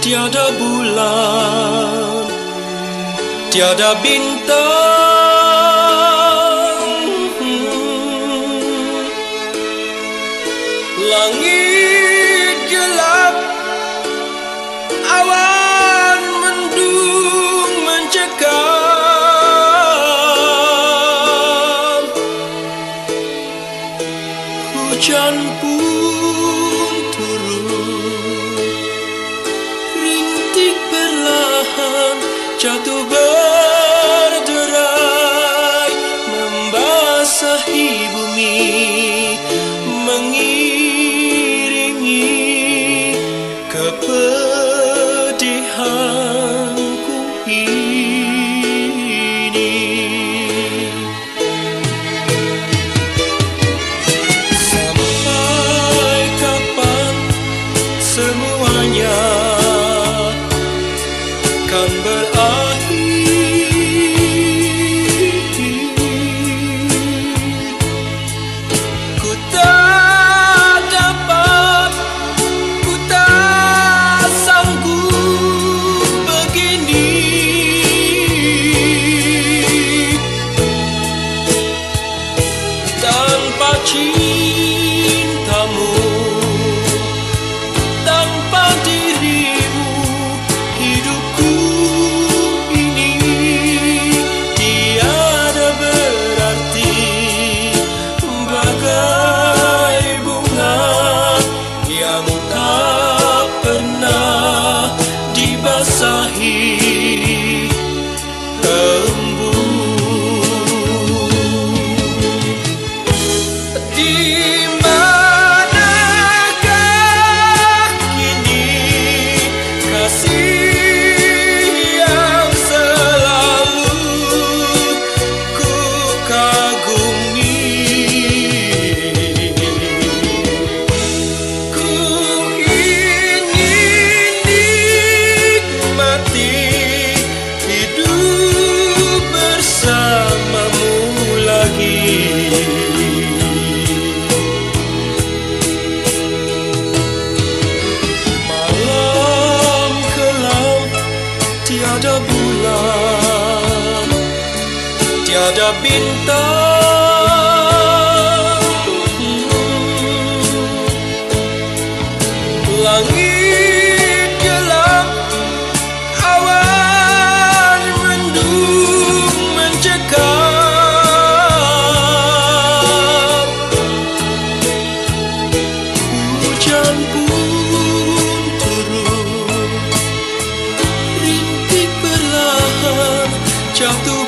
tiada bulan, tiada bintang. Langit gelap, awan mendung mencekam. Hujan pun turun, rintik perlahan jatuh berderai, membasahi bumi, mengiringi kepedihanku ini. Sampai kapan semuanya kan berakhir? Ku tak dapat, ku tak sanggup begini. Tanpa cintamu, tanpa dirimu, hidupku ini tiada berarti. Bagai bunga yang tak pernah dibasahi embun. Di manakah kini kasih yang selalu ku kagumi? Ku ingin nikmati hidup bersamamu lagi. Malam kelam, tiada bulan, tiada bintang. Langit gelap, awan mendung mencekam. Hujan pun turun, rintik perlahan jatuh